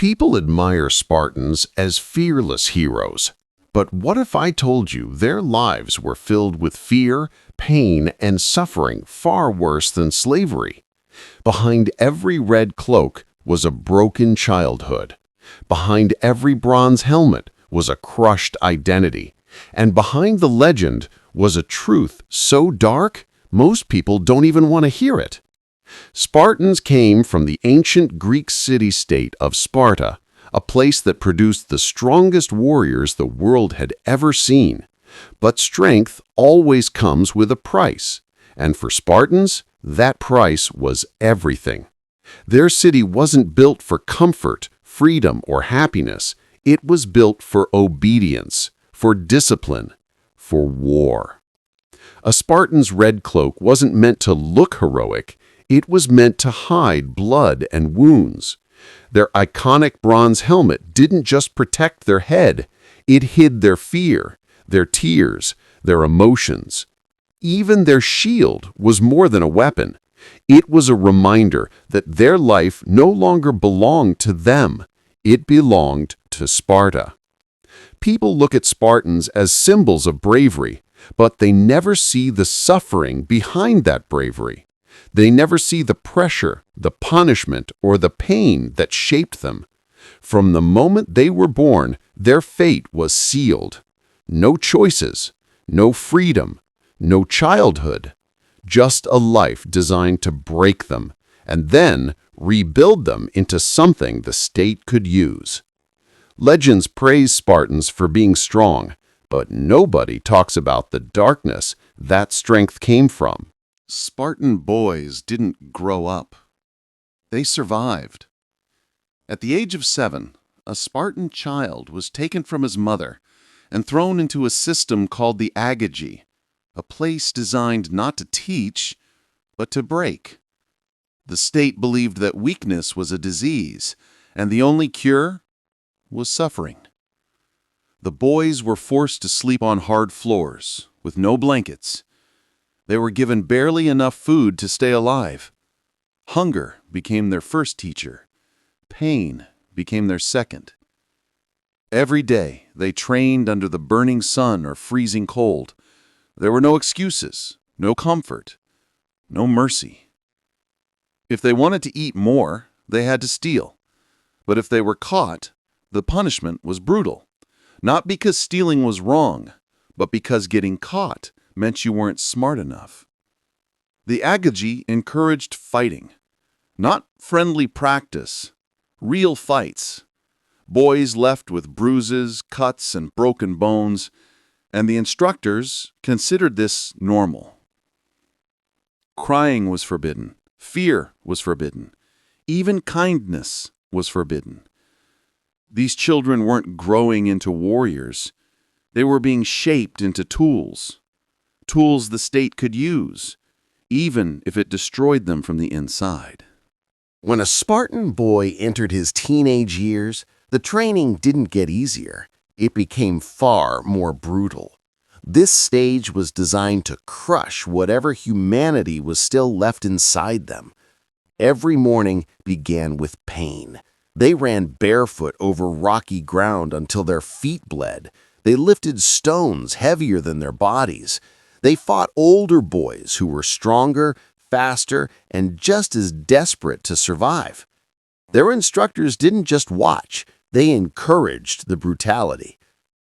People admire Spartans as fearless heroes. But what if I told you their lives were filled with fear, pain, and suffering far worse than slavery? Behind every red cloak was a broken childhood. Behind every bronze helmet was a crushed identity. And behind the legend was a truth so dark, most people don't even want to hear it. Spartans came from the ancient Greek city-state of Sparta, a place that produced the strongest warriors the world had ever seen. But strength always comes with a price, and for Spartans, that price was everything. Their city wasn't built for comfort, freedom, or happiness. It was built for obedience, for discipline, for war. A Spartan's red cloak wasn't meant to look heroic. It was meant to hide blood and wounds. Their iconic bronze helmet didn't just protect their head. It hid their fear, their tears, their emotions. Even their shield was more than a weapon. It was a reminder that their life no longer belonged to them. It belonged to Sparta. People look at Spartans as symbols of bravery, but they never see the suffering behind that bravery. They never see the pressure, the punishment, or the pain that shaped them. From the moment they were born, their fate was sealed. No choices, no freedom, no childhood. Just a life designed to break them, and then rebuild them into something the state could use. Legends praise Spartans for being strong, but nobody talks about the darkness that strength came from. Spartan boys didn't grow up. They survived. At the age of 7, a Spartan child was taken from his mother and thrown into a system called the Agagy, a place designed not to teach, but to break. The state believed that weakness was a disease, and the only cure was suffering. The boys were forced to sleep on hard floors with no blankets. They were given barely enough food to stay alive. Hunger became their first teacher. Pain became their second. Every day, they trained under the burning sun or freezing cold. There were no excuses, no comfort, no mercy. If they wanted to eat more, they had to steal. But if they were caught, the punishment was brutal. Not because stealing was wrong, but because getting caught meant you weren't smart enough. The Agagy encouraged fighting. Not friendly practice, real fights. Boys left with bruises, cuts, and broken bones, and the instructors considered this normal. Crying was forbidden. Fear was forbidden. Even kindness was forbidden. These children weren't growing into warriors. They were being shaped into tools. Tools the state could use, even if it destroyed them from the inside. When a Spartan boy entered his teenage years, the training didn't get easier. It became far more brutal. This stage was designed to crush whatever humanity was still left inside them. Every morning began with pain. They ran barefoot over rocky ground until their feet bled. They lifted stones heavier than their bodies. They fought older boys who were stronger, faster, and just as desperate to survive. Their instructors didn't just watch, they encouraged the brutality.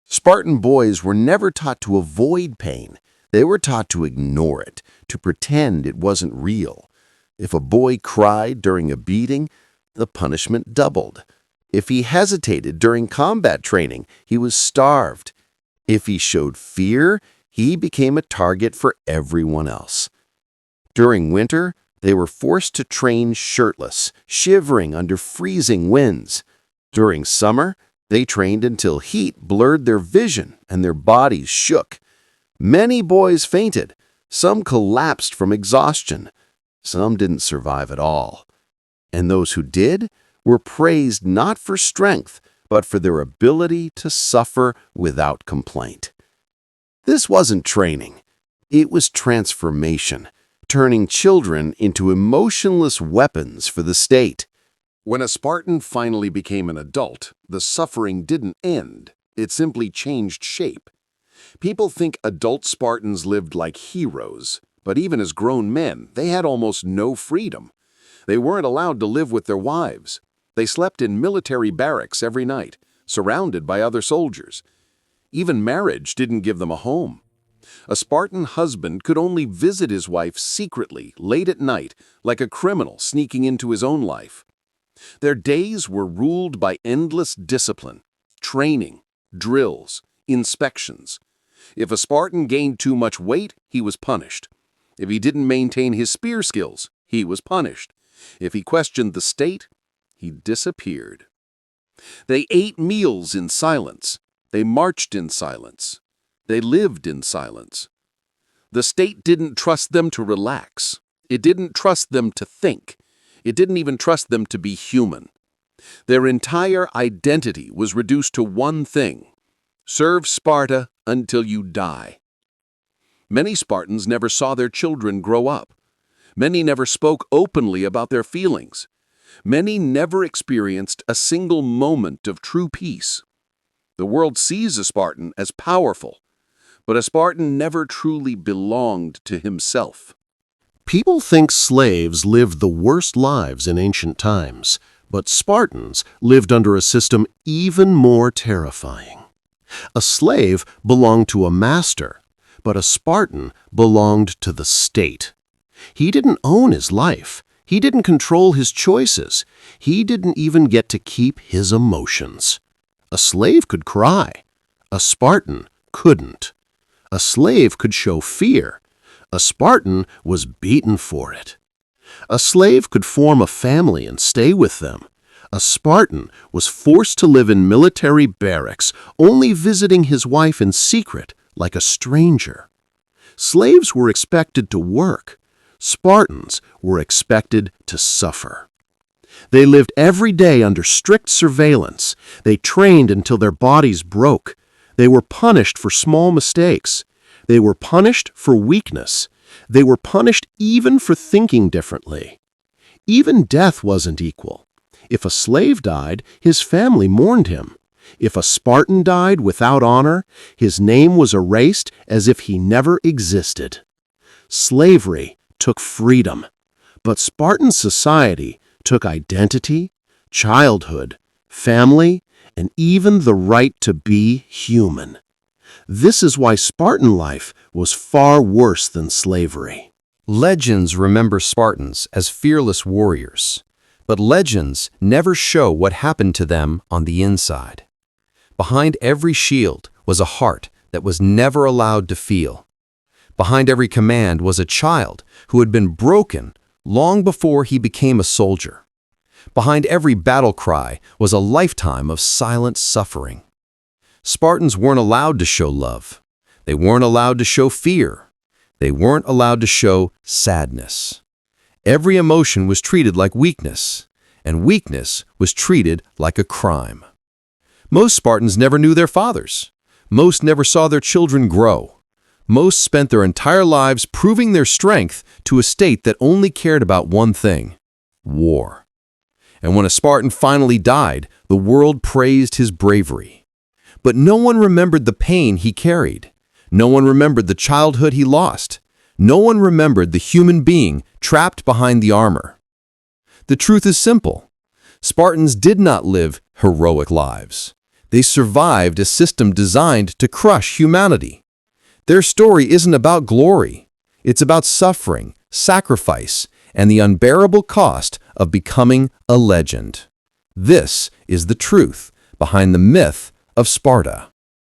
Spartan boys were never taught to avoid pain. They were taught to ignore it, to pretend it wasn't real. If a boy cried during a beating, the punishment doubled. If he hesitated during combat training, he was starved. If he showed fear, he became a target for everyone else. During winter, they were forced to train shirtless, shivering under freezing winds. During summer, they trained until heat blurred their vision and their bodies shook. Many boys fainted. Some collapsed from exhaustion. Some didn't survive at all. And those who did were praised not for strength, but for their ability to suffer without complaint. This wasn't training. It was transformation, turning children into emotionless weapons for the state. When a Spartan finally became an adult, the suffering didn't end. It simply changed shape. People think adult Spartans lived like heroes, but even as grown men, they had almost no freedom. They weren't allowed to live with their wives. They slept in military barracks every night, surrounded by other soldiers. Even marriage didn't give them a home. A Spartan husband could only visit his wife secretly, late at night, like a criminal sneaking into his own life. Their days were ruled by endless discipline, training, drills, inspections. If a Spartan gained too much weight, he was punished. If he didn't maintain his spear skills, he was punished. If he questioned the state, he disappeared. They ate meals in silence. They marched in silence. They lived in silence. The state didn't trust them to relax. It didn't trust them to think. It didn't even trust them to be human. Their entire identity was reduced to one thing: serve Sparta until you die. Many Spartans never saw their children grow up. Many never spoke openly about their feelings. Many never experienced a single moment of true peace. The world sees a Spartan as powerful, but a Spartan never truly belonged to himself. People think slaves lived the worst lives in ancient times, but Spartans lived under a system even more terrifying. A slave belonged to a master, but a Spartan belonged to the state. He didn't own his life. He didn't control his choices. He didn't even get to keep his emotions. A slave could cry. A Spartan couldn't. A slave could show fear. A Spartan was beaten for it. A slave could form a family and stay with them. A Spartan was forced to live in military barracks, only visiting his wife in secret like a stranger. Slaves were expected to work. Spartans were expected to suffer. They lived every day under strict surveillance. They trained until their bodies broke. They were punished for small mistakes. They were punished for weakness. They were punished even for thinking differently. Even death wasn't equal. If a slave died, his family mourned him. If a Spartan died without honor, his name was erased as if he never existed. Slavery took freedom, but Spartan society took identity, childhood, family, and even the right to be human. This is why Spartan life was far worse than slavery. Legends remember Spartans as fearless warriors, but legends never show what happened to them on the inside. Behind every shield was a heart that was never allowed to feel. Behind every command was a child who had been broken long before he became a soldier. Behind every battle cry was a lifetime of silent suffering. Spartans weren't allowed to show love. They weren't allowed to show fear. They weren't allowed to show sadness. Every emotion was treated like weakness, and weakness was treated like a crime. Most Spartans never knew their fathers. Most never saw their children grow. Most spent their entire lives proving their strength to a state that only cared about one thing: war. And when a Spartan finally died, the world praised his bravery. But no one remembered the pain he carried. No one remembered the childhood he lost. No one remembered the human being trapped behind the armor. The truth is simple. Spartans did not live heroic lives. They survived a system designed to crush humanity. Their story isn't about glory. It's about suffering, sacrifice, and the unbearable cost of becoming a legend. This is the truth behind the myth of Sparta.